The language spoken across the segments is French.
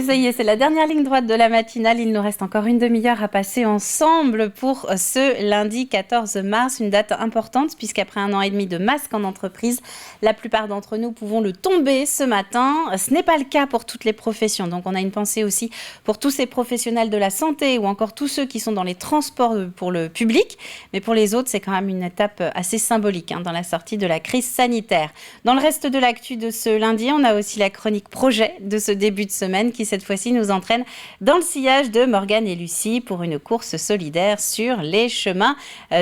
ça y est, c'est la dernière ligne droite de la matinale. Il nous reste encore une demi-heure à passer ensemble pour ce lundi 14 mars. Une date importante puisqu'après 1 an et demi de masque en entreprise, la plupart d'entre nous pouvons le tomber ce matin. Ce n'est pas le cas pour toutes les professions. Donc on a une pensée aussi pour tous ces professionnels de la santé ou encore tous ceux qui sont dans les transports pour le public. Mais pour les autres, c'est quand même une étape assez symbolique dans la sortie de la crise sanitaire. Dans le reste de l'actu de ce lundi, on a aussi la chronique projet de ce début de semaine qui cette fois-ci nous entraîne dans le sillage de Morgane et Lucie pour une course solidaire sur les chemins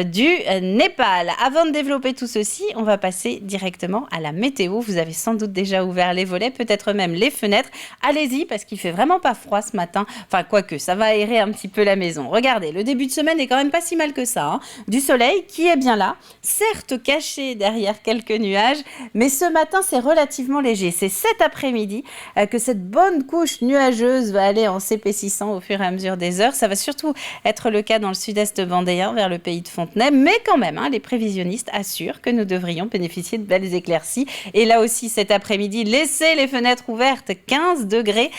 du Népal. Avant de développer tout ceci, on va passer directement à la météo. Vous avez sans doute déjà ouvert les volets, peut-être même les fenêtres. Allez-y parce qu'il fait vraiment pas froid ce matin. Enfin, quoique, ça va aérer un petit peu la maison. Regardez, le début de semaine est quand même pas si mal que ça. Du soleil qui est bien là, certes caché derrière quelques nuages, mais ce matin, c'est relativement léger. C'est cet après-midi que cette bonne couche nuageuse va aller en s'épaississant au fur et à mesure des heures. Ça va surtout être le cas dans le sud-est vendéen, vers le pays de Fontenay. Mais quand même, les prévisionnistes assurent que nous devrions bénéficier de belles éclaircies. Et là aussi, cet après-midi, laissez les fenêtres ouvertes. 15 degrés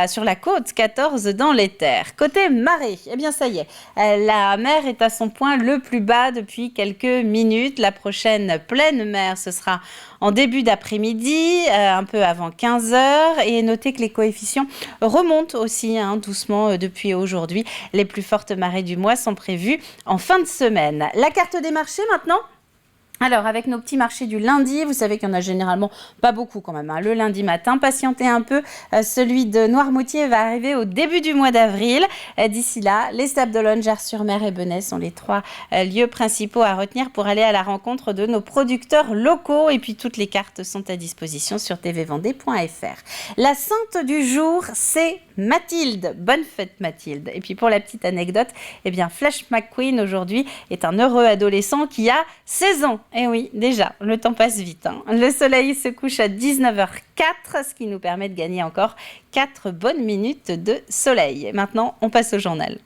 sur la côte, 14 dans les terres. Côté marée, eh bien ça y est, la mer est à son point le plus bas depuis quelques minutes. La prochaine pleine mer, ce sera en début d'après-midi, un peu avant 15h. Et notez que les coefficients remontent aussi doucement depuis aujourd'hui. Les plus fortes marées du mois sont prévues en fin de semaine. La carte des marchés maintenant ? Alors, avec nos petits marchés du lundi, vous savez qu'il y en a généralement pas beaucoup quand même. Le lundi matin, patientez un peu. Celui de Noirmoutier va arriver au début du mois d'avril. D'ici là, les Sables d'Olonne, Jars-sur-Mer et Benay sont les 3 lieux principaux à retenir pour aller à la rencontre de nos producteurs locaux. Et puis, toutes les cartes sont à disposition sur tvvendée.fr. La sainte du jour, c'est Mathilde. Bonne fête Mathilde. Et puis, pour la petite anecdote, eh bien, Flash McQueen aujourd'hui est un heureux adolescent qui a 16 ans. Eh oui, déjà, le temps passe vite. Le soleil se couche à 19h04, ce qui nous permet de gagner encore 4 bonnes minutes de soleil. Et maintenant, on passe au journal.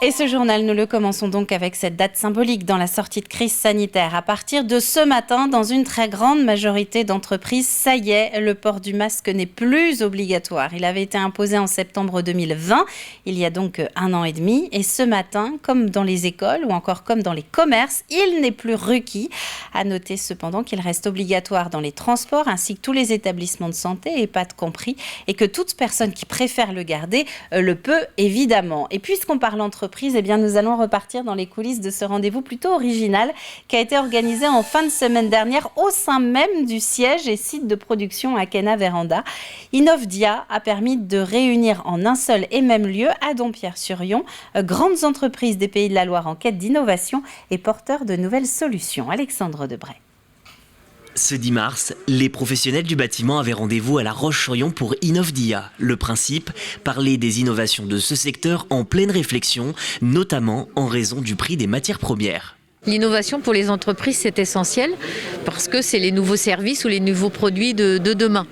Et ce journal, nous le commençons donc avec cette date symbolique dans la sortie de crise sanitaire. À partir de ce matin, dans une très grande majorité d'entreprises, ça y est, le port du masque n'est plus obligatoire. Il avait été imposé en septembre 2020, il y a donc 1 an et demi. Et ce matin, comme dans les écoles ou encore comme dans les commerces, il n'est plus requis. À noter cependant qu'il reste obligatoire dans les transports ainsi que tous les établissements de santé, EHPAD compris, et que toute personne qui préfère le garder le peut évidemment. Et puisqu'on parle entreprise, eh bien, nous allons repartir dans les coulisses de ce rendez-vous plutôt original qui a été organisé en fin de semaine dernière au sein même du siège et site de production à Kena-Véranda. Innovdia a permis de réunir en un seul et même lieu à Dompierre-sur-Yon grandes entreprises des Pays de la Loire en quête d'innovation et porteurs de nouvelles solutions. Alexandre Debray. Ce 10 mars, les professionnels du bâtiment avaient rendez-vous à La Roche-sur-Yon pour Innovdia. Le principe, parler des innovations de ce secteur en pleine réflexion, notamment en raison du prix des matières premières. L'innovation pour les entreprises, c'est essentiel parce que c'est les nouveaux services ou les nouveaux produits de demain.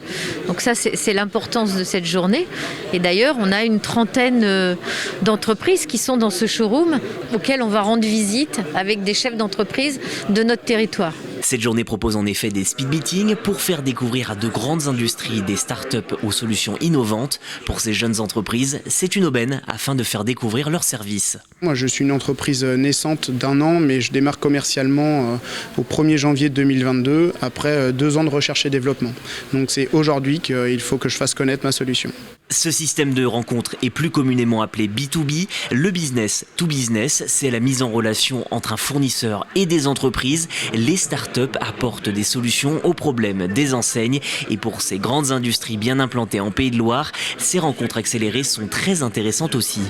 Donc ça, c'est l'importance de cette journée. Et d'ailleurs, on a une trentaine d'entreprises qui sont dans ce showroom auquel on va rendre visite avec des chefs d'entreprise de notre territoire. Cette journée propose en effet des speed meetings pour faire découvrir à de grandes industries des startups aux solutions innovantes. Pour ces jeunes entreprises, c'est une aubaine afin de faire découvrir leurs services. Moi, je suis une entreprise naissante d'1 an, mais je démarre commercialement au 1er janvier 2022, après 2 ans de recherche et développement. Donc c'est aujourd'hui qu'il faut que je fasse connaître ma solution. Ce système de rencontre est plus communément appelé B2B. Le business to business, c'est la mise en relation entre un fournisseur et des entreprises. Les startups apportent des solutions aux problèmes des enseignes. Et pour ces grandes industries bien implantées en Pays de Loire, ces rencontres accélérées sont très intéressantes aussi.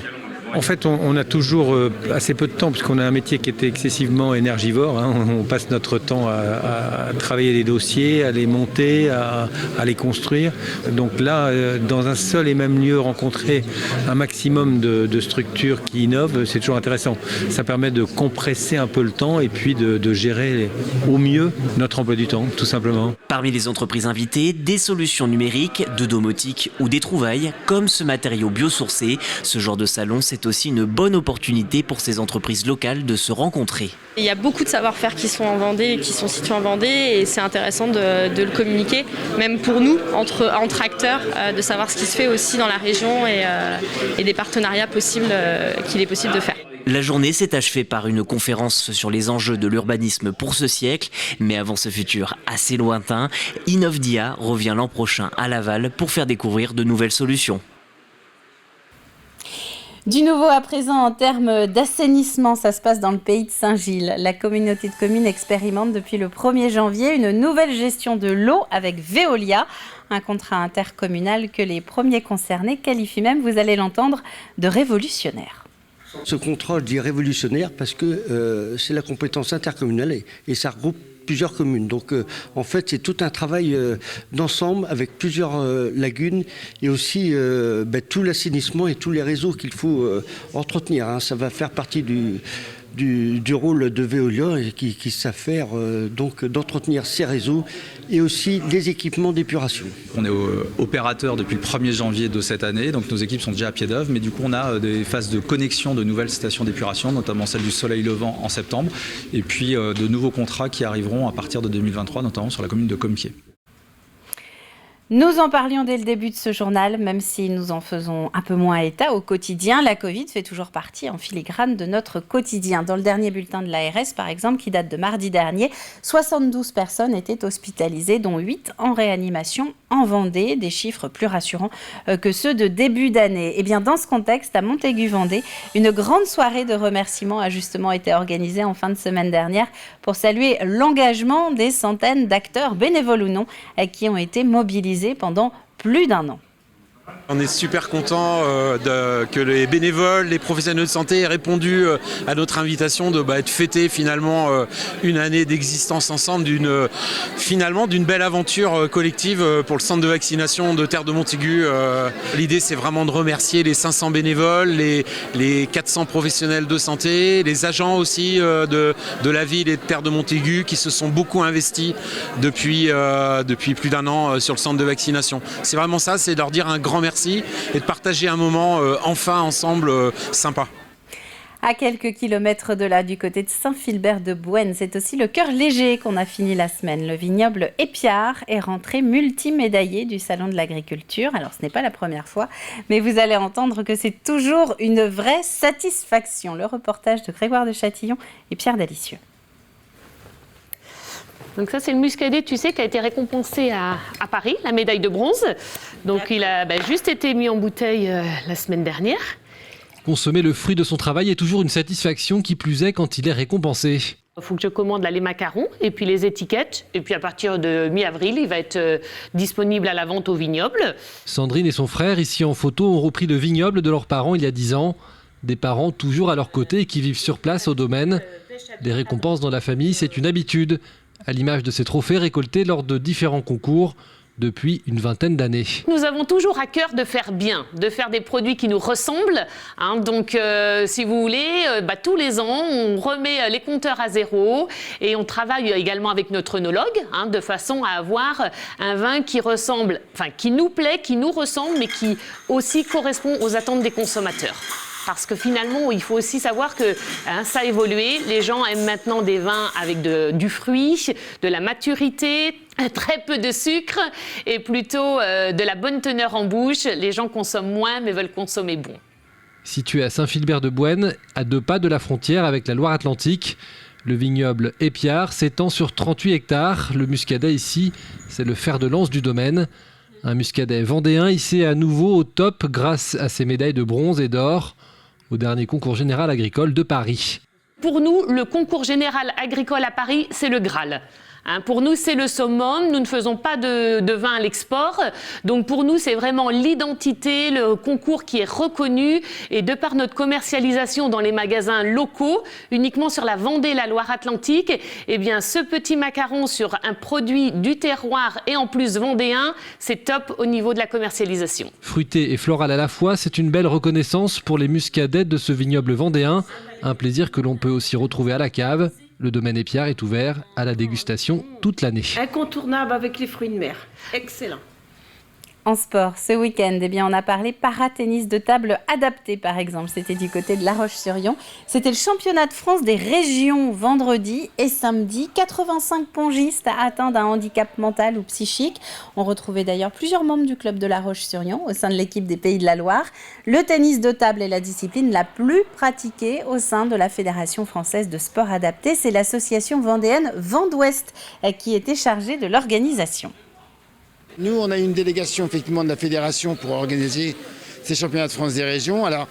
En fait, on a toujours assez peu de temps puisqu'on a un métier qui était excessivement énergivore. On passe notre temps à travailler les dossiers, à les monter, à les construire. Donc là, dans un seul et même lieu, rencontrer un maximum de structures qui innovent, c'est toujours intéressant. Ça permet de compresser un peu le temps et puis de gérer au mieux notre emploi du temps, tout simplement. Parmi les entreprises invitées, des solutions numériques, de domotique ou des trouvailles, comme ce matériau biosourcé. Ce genre de salon, c'est c'est aussi une bonne opportunité pour ces entreprises locales de se rencontrer. Il y a beaucoup de savoir-faire qui sont en Vendée et qui sont situés en Vendée et c'est intéressant de le communiquer, même pour nous, entre acteurs, de savoir ce qui se fait aussi dans la région et des partenariats possibles qu'il est possible de faire. La journée s'est achevée par une conférence sur les enjeux de l'urbanisme pour ce siècle, mais avant ce futur assez lointain, Innovdia revient l'an prochain à Laval pour faire découvrir de nouvelles solutions. Du nouveau à présent en termes d'assainissement, ça se passe dans le pays de Saint-Gilles. La communauté de communes expérimente depuis le 1er janvier une nouvelle gestion de l'eau avec Veolia, un contrat intercommunal que les premiers concernés qualifient même, vous allez l'entendre, de révolutionnaire. Ce contrat, je dis révolutionnaire parce que c'est la compétence intercommunale et ça regroupe plusieurs communes. Donc en fait, c'est tout un travail d'ensemble avec plusieurs lagunes et aussi tout l'assainissement et tous les réseaux qu'il faut entretenir. Hein. Ça va faire partie du rôle de Veolia qui s'affaire donc d'entretenir ces réseaux et aussi les équipements d'épuration. On est opérateur depuis le 1er janvier de cette année, donc nos équipes sont déjà à pied d'œuvre, mais du coup on a des phases de connexion de nouvelles stations d'épuration, notamment celle du Soleil Levant en septembre, et puis de nouveaux contrats qui arriveront à partir de 2023, notamment sur la commune de Compiègne. Nous en parlions dès le début de ce journal, même si nous en faisons un peu moins état au quotidien. La Covid fait toujours partie en filigrane de notre quotidien. Dans le dernier bulletin de l'ARS, par exemple, qui date de mardi dernier, 72 personnes étaient hospitalisées, dont 8 en réanimation en Vendée. Des chiffres plus rassurants que ceux de début d'année. Et bien, dans ce contexte, à Montaigu-Vendée, une grande soirée de remerciements a justement été organisée en fin de semaine dernière pour saluer l'engagement des centaines d'acteurs, bénévoles ou non, qui ont été mobilisés pendant plus d'un an. On est super content que les bénévoles, les professionnels de santé aient répondu à notre invitation de fêter finalement une année d'existence ensemble d'une belle aventure collective pour le centre de vaccination de Terre de Montaigu. L'idée, c'est vraiment de remercier les 500 bénévoles, les 400 professionnels de santé, les agents aussi de la ville et de Terre de Montaigu qui se sont beaucoup investis depuis plus d'un an sur le centre de vaccination. C'est vraiment ça, c'est de leur dire un grand merci et de partager un moment enfin ensemble sympa. À quelques kilomètres de là, du côté de Saint-Philbert-de-Bouenne, c'est aussi le cœur léger qu'on a fini la semaine. Le vignoble Épiard est rentré multimédaillé du Salon de l'Agriculture. Alors, ce n'est pas la première fois, mais vous allez entendre que c'est toujours une vraie satisfaction. Le reportage de Grégoire de Châtillon et Pierre Dalicieux. Donc ça, c'est le muscadet, tu sais, qui a été récompensé à Paris, la médaille de bronze. Donc il a juste été mis en bouteille la semaine dernière. Consommer le fruit de son travail est toujours une satisfaction, qui plus est quand il est récompensé. Il faut que je commande là, les macarons et puis les étiquettes. Et puis à partir de mi-avril, il va être disponible à la vente au vignoble. Sandrine et son frère, ici en photo, ont repris le vignoble de leurs parents il y a 10 ans. Des parents toujours à leur côté et qui vivent sur place au domaine. Des récompenses dans la famille, c'est une habitude, à l'image de ces trophées récoltés lors de différents concours depuis une vingtaine d'années. Nous avons toujours à cœur de faire bien, de faire des produits qui nous ressemblent. Donc, si vous voulez, tous les ans, on remet les compteurs à zéro et on travaille également avec notre œnologue de façon à avoir un vin qui ressemble, qui nous plaît, qui nous ressemble, mais qui aussi correspond aux attentes des consommateurs. Parce que finalement, il faut aussi savoir que ça a évolué. Les gens aiment maintenant des vins avec du fruit, de la maturité, très peu de sucre et plutôt de la bonne teneur en bouche. Les gens consomment moins mais veulent consommer bon. Situé à Saint-Philbert-de-Bouenne, à 2 pas de la frontière avec la Loire-Atlantique, le vignoble Épiard s'étend sur 38 hectares. Le muscadet ici, c'est le fer de lance du domaine. Un muscadet vendéen hissé à nouveau au top grâce à ses médailles de bronze et d'or au dernier concours général agricole de Paris. Pour nous, le concours général agricole à Paris, c'est le Graal. Pour nous, c'est le summum. Nous ne faisons pas de vin à l'export. Donc pour nous, c'est vraiment l'identité, le concours qui est reconnu. Et de par notre commercialisation dans les magasins locaux, uniquement sur la Vendée et la Loire-Atlantique, eh bien, ce petit macaron sur un produit du terroir et en plus vendéen, c'est top au niveau de la commercialisation. Fruité et floral à la fois, c'est une belle reconnaissance pour les muscadets de ce vignoble vendéen. Un plaisir que l'on peut aussi retrouver à la cave. Le domaine Épiard est ouvert à la dégustation toute l'année. Incontournable avec les fruits de mer. Excellent. En sport, ce week-end, on a parlé paratennis de table adapté, par exemple. C'était du côté de La Roche-sur-Yon. C'était le championnat de France des régions vendredi et samedi. 85 pongistes atteints d'un handicap mental ou psychique. On retrouvait d'ailleurs plusieurs membres du club de La Roche-sur-Yon au sein de l'équipe des Pays de la Loire. Le tennis de table est la discipline la plus pratiquée au sein de la Fédération française de sport adapté. C'est l'association vendéenne Vent d'Ouest qui était chargée de l'organisation. Nous, on a une délégation effectivement de la fédération pour organiser ces championnats de France des régions. Alors,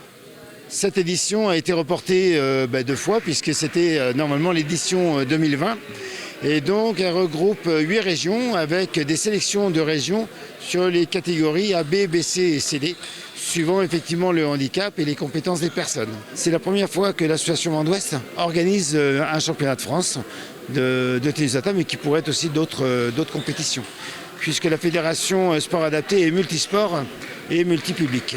cette édition a été reportée 2 fois puisque c'était normalement l'édition 2020. Et donc, elle regroupe 8 régions avec des sélections de régions sur les catégories A, B, B, C et CD, suivant effectivement le handicap et les compétences des personnes. C'est la première fois que l'association Vent d'Ouest organise un championnat de France de tennis de table, mais qui pourrait être aussi d'autres compétitions, puisque la fédération sport adapté est multisport et multipublic.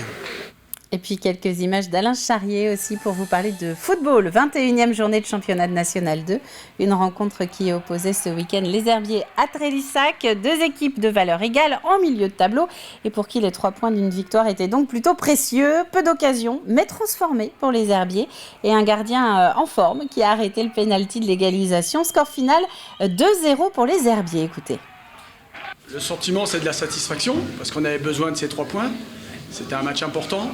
Et puis quelques images d'Alain Charrier aussi pour vous parler de football. 21e journée de championnat de National 2. Une rencontre qui opposait ce week-end les Herbiers à Trélissac. 2 équipes de valeur égale en milieu de tableau et pour qui les 3 points d'une victoire étaient donc plutôt précieux. Peu d'occasions, mais transformés pour les Herbiers. Et un gardien en forme qui a arrêté le pénalty de l'égalisation. Score final 2-0 pour les Herbiers. Écoutez. Le sentiment, c'est de la satisfaction, parce qu'on avait besoin de ces 3 points. C'était un match important,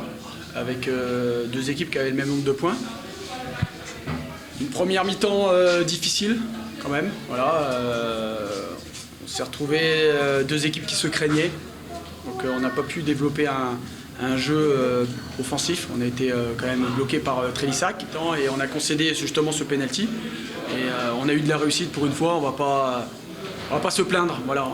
avec 2 équipes qui avaient le même nombre de points. Une première mi-temps difficile, quand même. Voilà, on s'est retrouvé 2 équipes qui se craignaient. Donc on n'a pas pu développer un jeu offensif. On a été quand même bloqué par Trélissac. Et on a concédé justement ce penalty. Et on a eu de la réussite pour une fois, on va pas se plaindre. Voilà.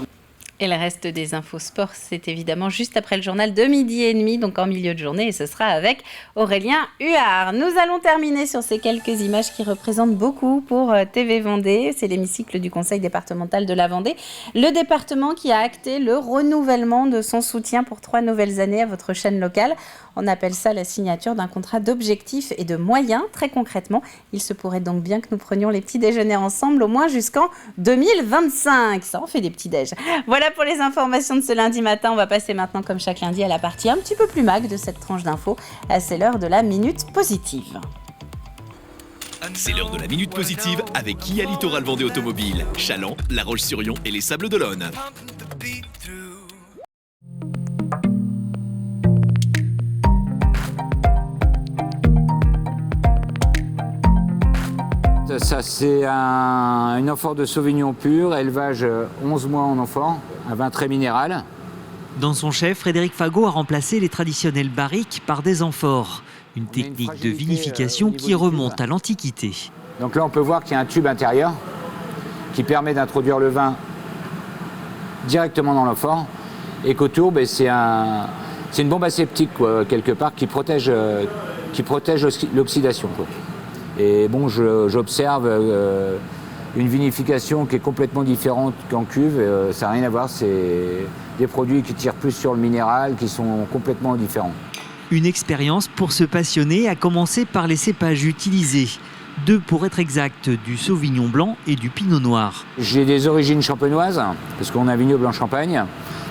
Et le reste des infos sport, c'est évidemment juste après le journal de 12h30, donc en milieu de journée, et ce sera avec Aurélien Huard. Nous allons terminer sur ces quelques images qui représentent beaucoup pour TV Vendée. C'est l'hémicycle du conseil départemental de la Vendée. Le département qui a acté le renouvellement de son soutien pour 3 nouvelles années à votre chaîne locale. On appelle ça la signature d'un contrat d'objectifs et de moyens. Très concrètement, il se pourrait donc bien que nous prenions les petits déjeuners ensemble au moins jusqu'en 2025. Ça en fait des petits déj. Voilà pour les informations de ce lundi matin. On va passer maintenant, comme chaque lundi, à la partie un petit peu plus mag de cette tranche d'infos. C'est l'heure de la Minute Positive. C'est l'heure de la Minute Positive avec Kia Littoral Vendée Automobile, Chaland, La Roche-sur-Yon et les Sables d'Olonne. Ça, c'est une amphore de Sauvignon pur, élevage 11 mois en amphore, un vin très minéral. Dans son chef, Frédéric Fagot a remplacé les traditionnels barriques par des amphores. Une technique de vinification qui remonte à l'Antiquité. Donc là, on peut voir qu'il y a un tube intérieur qui permet d'introduire le vin directement dans l'amphore et qu'autour, c'est une bombe aseptique, quoi, quelque part, qui protège l'oxydation, quoi. Et bon, j'observe une vinification qui est complètement différente qu'en cuve. Ça n'a rien à voir, c'est des produits qui tirent plus sur le minéral, qui sont complètement différents. Une expérience pour se passionner, à commencer par les cépages utilisés. 2 pour être exact, du Sauvignon blanc et du Pinot noir. J'ai des origines champenoises, parce qu'on a un vignoble en Champagne.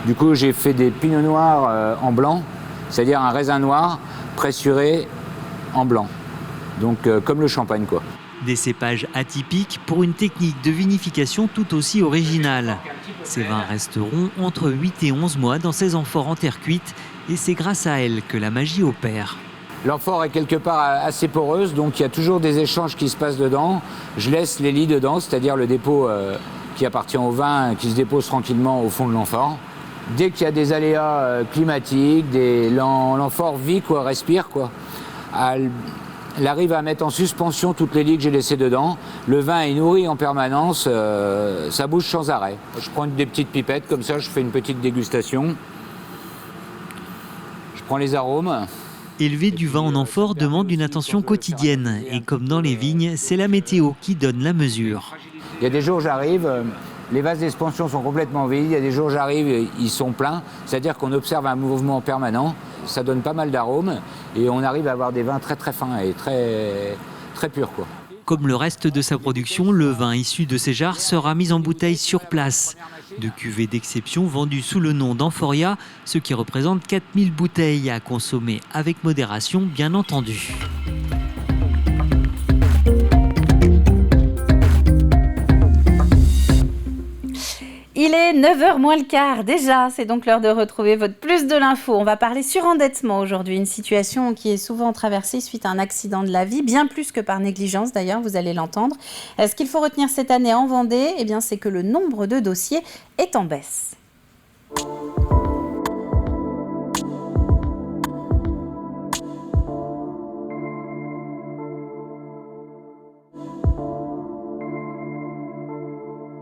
Du coup, j'ai fait des Pinots noirs en blanc, c'est-à-dire un raisin noir pressuré en blanc. Donc comme le champagne, quoi. Des cépages atypiques pour une technique de vinification tout aussi originale. Ces vins resteront entre 8 et 11 mois dans ces amphores en terre cuite et c'est grâce à elles que la magie opère. L'amphore est quelque part assez poreuse, donc il y a toujours des échanges qui se passent dedans. Je laisse les lits dedans, c'est-à-dire le dépôt qui appartient au vin, qui se dépose tranquillement au fond de l'amphore. Dès qu'il y a des aléas climatiques, l'amphore vit, quoi, respire, quoi. Elle arrive à mettre en suspension toutes les lits que j'ai laissées dedans. Le vin est nourri en permanence, ça bouge sans arrêt. Je prends des petites pipettes, comme ça je fais une petite dégustation. Je prends les arômes. Élever du vin en amphore demande une attention quotidienne. Et comme dans les vignes, c'est la météo qui donne la mesure. Il y a des jours j'arrive, les vases d'expansion sont complètement vides. Il y a des jours j'arrive, ils sont pleins. C'est-à-dire qu'on observe un mouvement permanent. Ça donne pas mal d'arômes et on arrive à avoir des vins très très fins et très, très purs, quoi. Comme le reste de sa production, le vin issu de ces jarres sera mis en bouteille sur place. De cuvées d'exception vendues sous le nom d'Amphoria, ce qui représente 4000 bouteilles à consommer avec modération, bien entendu. Il est 9h moins le quart déjà, c'est donc l'heure de retrouver votre plus de l'info. On va parler surendettement aujourd'hui, une situation qui est souvent traversée suite à un accident de la vie, bien plus que par négligence d'ailleurs, vous allez l'entendre. Ce qu'il faut retenir cette année en Vendée, eh bien, c'est que le nombre de dossiers est en baisse.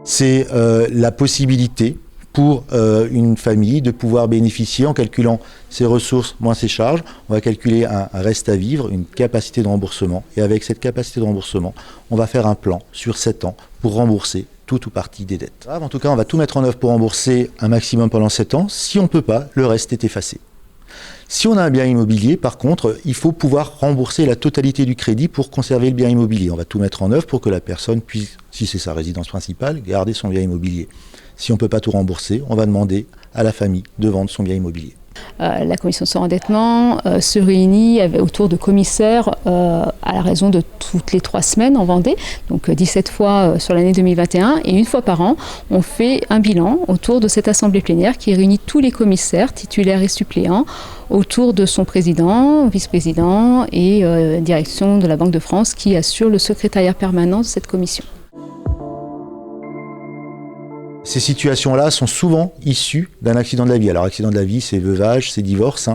C'est la possibilité pour une famille de pouvoir bénéficier, en calculant ses ressources moins ses charges, on va calculer un reste à vivre, une capacité de remboursement. Et avec cette capacité de remboursement, on va faire un plan sur 7 ans pour rembourser tout ou partie des dettes. En tout cas, on va tout mettre en œuvre pour rembourser un maximum pendant 7 ans. Si on ne peut pas, le reste est effacé. Si on a un bien immobilier, par contre, il faut pouvoir rembourser la totalité du crédit pour conserver le bien immobilier. On va tout mettre en œuvre pour que la personne puisse, si c'est sa résidence principale, garder son bien immobilier. Si on ne peut pas tout rembourser, on va demander à la famille de vendre son bien immobilier. La commission de surendettement se réunit autour de commissaires à la raison de toutes les 3 semaines en Vendée, donc 17 fois sur l'année 2021, et une fois par an, on fait un bilan autour de cette assemblée plénière qui réunit tous les commissaires, titulaires et suppléants, autour de son président, vice-président et direction de la Banque de France qui assure le secrétariat permanent de cette commission. Ces situations-là sont souvent issues d'un accident de la vie. Alors, accident de la vie, c'est veuvage, c'est divorce,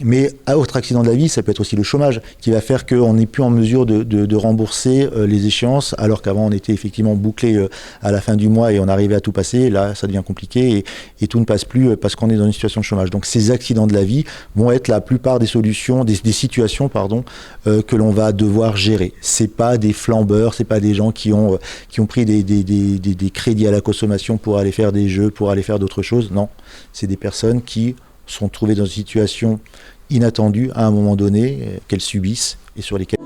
mais autre accident de la vie, ça peut être aussi le chômage, qui va faire qu'on n'est plus en mesure de rembourser les échéances, alors qu'avant on était effectivement bouclé à la fin du mois et on arrivait à tout passer. Là, ça devient compliqué et tout ne passe plus parce qu'on est dans une situation de chômage. Donc, ces accidents de la vie vont être la plupart des solutions, des situations, que l'on va devoir gérer. C'est pas des flambeurs, c'est pas des gens qui ont pris des crédits à la consommation pour aller faire des jeux, pour aller faire d'autres choses. Non, c'est des personnes qui sont trouvées dans une situation inattendue à un moment donné, qu'elles subissent et sur lesquelles...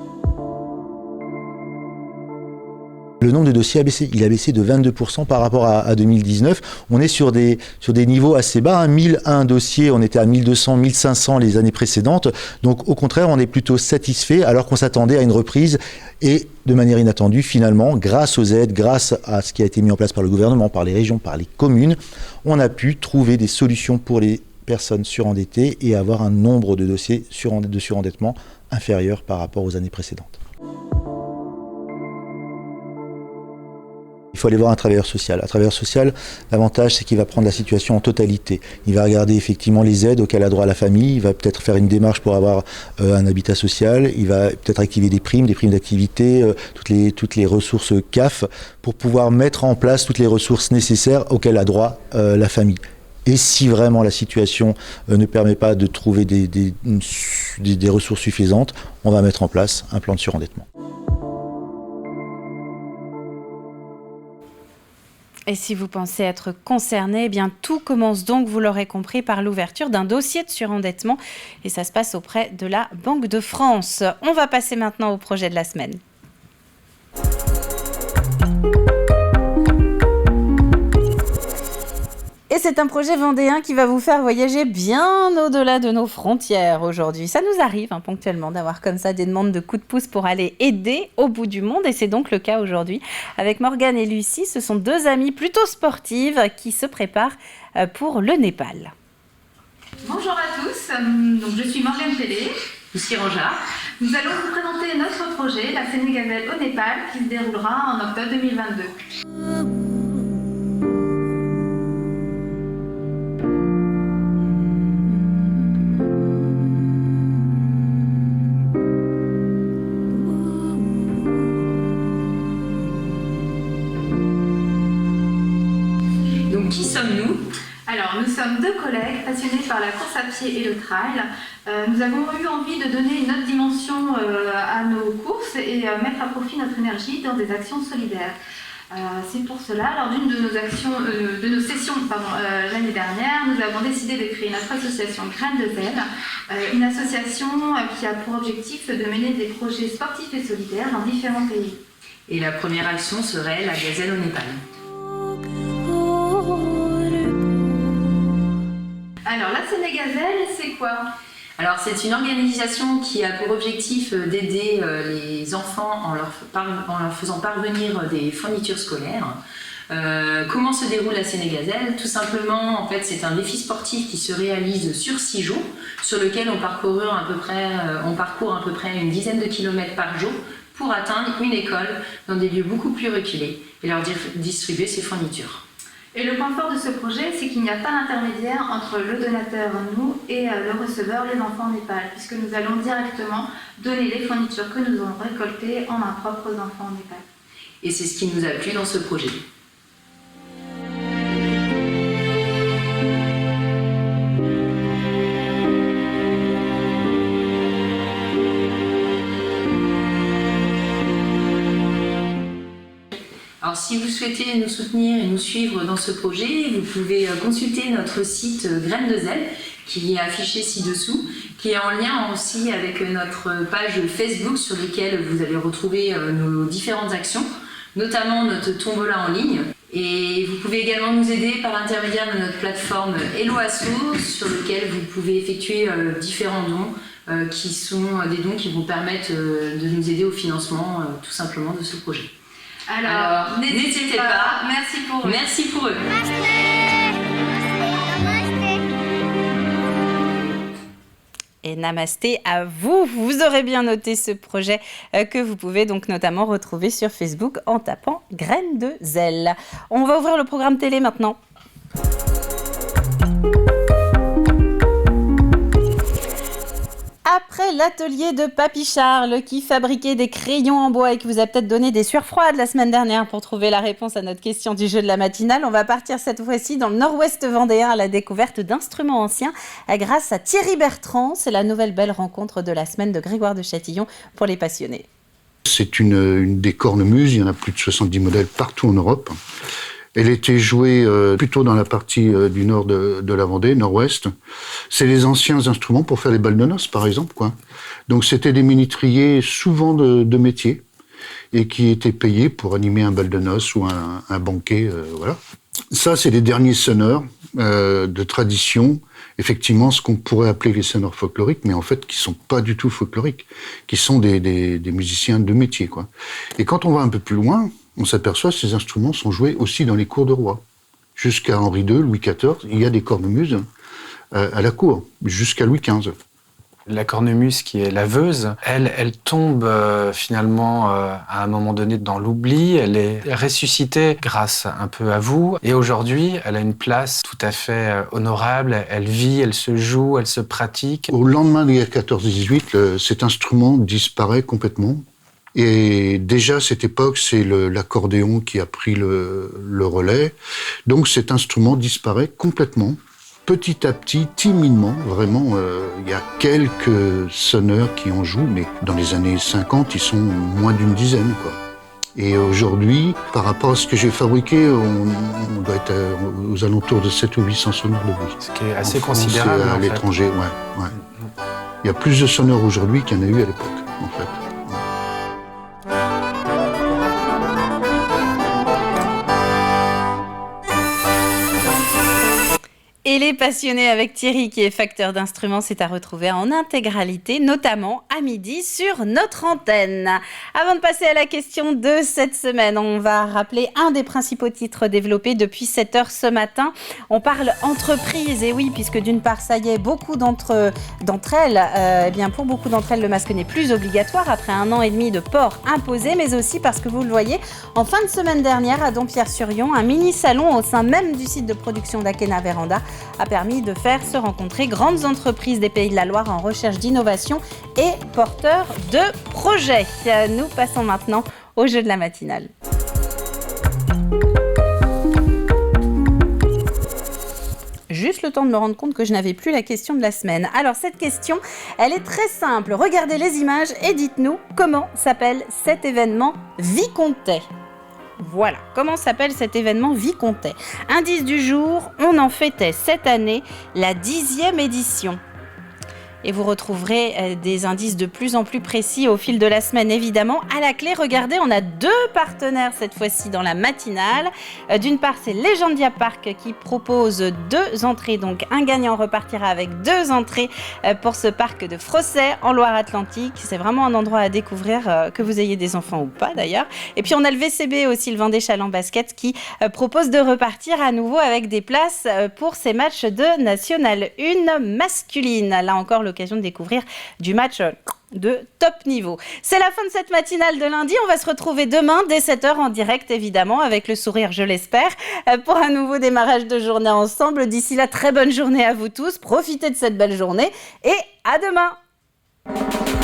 Le nombre de dossiers a baissé. Il a baissé de 22% par rapport à 2019. On est sur des niveaux assez bas. 1001 dossiers, on était à 1200, 1500 les années précédentes. Donc au contraire, on est plutôt satisfait alors qu'on s'attendait à une reprise. Et de manière inattendue, finalement, grâce aux aides, grâce à ce qui a été mis en place par le gouvernement, par les régions, par les communes, on a pu trouver des solutions pour les personnes surendettées et avoir un nombre de dossiers de surendettement inférieur par rapport aux années précédentes. Il faut aller voir un travailleur social. Un travailleur social, l'avantage, c'est qu'il va prendre la situation en totalité. Il va regarder effectivement les aides auxquelles a droit la famille. Il va peut-être faire une démarche pour avoir un habitat social. Il va peut-être activer des primes d'activité, toutes les ressources CAF pour pouvoir mettre en place toutes les ressources nécessaires auxquelles a droit la famille. Et si vraiment la situation ne permet pas de trouver des ressources suffisantes, on va mettre en place un plan de surendettement. Et si vous pensez être concerné, eh bien tout commence donc, vous l'aurez compris, par l'ouverture d'un dossier de surendettement. Et ça se passe auprès de la Banque de France. On va passer maintenant au projet de la semaine. Et c'est un projet vendéen qui va vous faire voyager bien au-delà de nos frontières aujourd'hui. Ça nous arrive ponctuellement d'avoir comme ça des demandes de coups de pouce pour aller aider au bout du monde. Et c'est donc le cas aujourd'hui. Avec Morgane et Lucie, ce sont 2 amies plutôt sportives qui se préparent pour le Népal. Bonjour à tous, donc je suis Morgane Télé, ici Roja. Nous allons vous présenter notre projet, la Sénégambelle au Népal, qui se déroulera en octobre 2022. Qui sommes-nous ? Alors, nous sommes 2 collègues passionnés par la course à pied et le trail. Nous avons eu envie de donner une autre dimension à nos courses et mettre à profit notre énergie dans des actions solidaires. C'est pour cela, lors d'une de nos sessions l'année dernière, nous avons décidé de créer notre association Graines de Zèle, une association qui a pour objectif de mener des projets sportifs et solidaires dans différents pays. Et la première action serait la gazelle au Népal. Alors la Sénégazelle, c'est quoi ? Alors c'est une organisation qui a pour objectif d'aider les enfants en leur faisant parvenir des fournitures scolaires. Comment se déroule la Sénégazelle ? Tout simplement, en fait, c'est un défi sportif qui se réalise sur 6 jours, sur lequel on parcourt à peu près une dizaine de kilomètres par jour pour atteindre une école dans des lieux beaucoup plus reculés et leur distribuer ces fournitures. Et le point fort de ce projet, c'est qu'il n'y a pas d'intermédiaire entre le donateur, nous, et le receveur, les enfants en Népal, puisque nous allons directement donner les fournitures que nous avons récoltées en main propre aux enfants en Népal. Et c'est ce qui nous a plu dans ce projet. Alors, si vous souhaitez nous soutenir et nous suivre dans ce projet, vous pouvez consulter notre site Graines de Zèle, qui est affiché ci-dessous, qui est en lien aussi avec notre page Facebook sur laquelle vous allez retrouver nos différentes actions, notamment notre tombola en ligne. Et vous pouvez également nous aider par l'intermédiaire de notre plateforme Hello Asso, sur laquelle vous pouvez effectuer différents dons, qui sont des dons qui vous permettent de nous aider au financement tout simplement de ce projet. Alors n'hésitez pas. Merci pour eux. Merci pour eux. Et namasté à vous. Vous aurez bien noté ce projet que vous pouvez donc notamment retrouver sur Facebook en tapant Graines de Zèle. On va ouvrir le programme télé maintenant. Après l'atelier de Papy Charles qui fabriquait des crayons en bois et qui vous a peut-être donné des sueurs froides la semaine dernière pour trouver la réponse à notre question du jeu de la matinale, on va partir cette fois-ci dans le nord-ouest vendéen à la découverte d'instruments anciens grâce à Thierry Bertrand. C'est la nouvelle belle rencontre de la semaine de Grégoire de Châtillon pour les passionnés. C'est une des cornemuses, il y en a plus de 70 modèles partout en Europe. Elle était jouée plutôt dans la partie du nord de la Vendée, nord-ouest. C'est les anciens instruments pour faire les balles de noces, par exemple, quoi. Donc c'était des ménétriers souvent de métier et qui étaient payés pour animer un bal de noces ou un banquet, voilà. Ça, c'est les derniers sonneurs de tradition, effectivement, ce qu'on pourrait appeler les sonneurs folkloriques, mais en fait, qui sont pas du tout folkloriques, qui sont des musiciens de métier, quoi. Et quand on va un peu plus loin, on s'aperçoit que ces instruments sont joués aussi dans les cours de roi. Jusqu'à Henri II, Louis XIV, il y a des cornemuses à la cour, jusqu'à Louis XV. La cornemuse, qui est laveuse, elle tombe finalement à un moment donné dans l'oubli. Elle est ressuscitée grâce un peu à vous. Et aujourd'hui, elle a une place tout à fait honorable. Elle vit, elle se joue, elle se pratique. Au lendemain des guerres 14-18, cet instrument disparaît complètement. Et déjà, à cette époque, c'est l'accordéon qui a pris le relais. Donc cet instrument disparaît complètement, petit à petit, timidement. Vraiment, il y a quelques sonneurs qui en jouent, mais dans les années 50, ils sont moins d'une dizaine, quoi. Et aujourd'hui, par rapport à ce que j'ai fabriqué, on doit être aux alentours de 700 ou 800 sonneurs de bruit. Ce qui est assez considérable, à l'étranger, ouais. Il y a plus de sonneurs aujourd'hui qu'il y en a eu à l'époque, en fait. Et les passionnés avec Thierry, qui est facteur d'instruments, c'est à retrouver en intégralité, notamment à midi sur notre antenne. Avant de passer à la question de cette semaine, on va rappeler un des principaux titres développés depuis 7h ce matin. On parle entreprise, et oui, puisque d'une part, ça y est, beaucoup d'entre elles, pour beaucoup d'entre elles, le masque n'est plus obligatoire après 1 an et demi de port imposé, mais aussi parce que vous le voyez, en fin de semaine dernière, à Dompierre-sur-Yon, un mini-salon au sein même du site de production d'Akena Véranda a permis de faire se rencontrer grandes entreprises des Pays de la Loire en recherche d'innovation et porteurs de projets. Nous passons maintenant au jeu de la matinale. Juste le temps de me rendre compte que je n'avais plus la question de la semaine. Alors cette question, elle est très simple. Regardez les images et dites-nous comment s'appelle cet événement vicomtais. Voilà, comment s'appelle cet événement Vicomtais? Indice du jour, on en fêtait cette année la 10e édition. Et vous retrouverez des indices de plus en plus précis au fil de la semaine, évidemment. À la clé, regardez, on a 2 partenaires cette fois-ci dans la matinale. D'une part, c'est Legendia Park qui propose 2 entrées. Donc, un gagnant repartira avec 2 entrées pour ce parc de Frosset en Loire-Atlantique. C'est vraiment un endroit à découvrir, que vous ayez des enfants ou pas d'ailleurs. Et puis, on a le VCB aussi, le Vendée Challant Basket, qui propose de repartir à nouveau avec des places pour ces matchs de National 1 masculine. Là encore, l'occasion de découvrir du match de top niveau. C'est la fin de cette matinale de lundi. On va se retrouver demain dès 7h en direct, évidemment, avec le sourire, je l'espère, pour un nouveau démarrage de journée ensemble. D'ici là, très bonne journée à vous tous. Profitez de cette belle journée et à demain.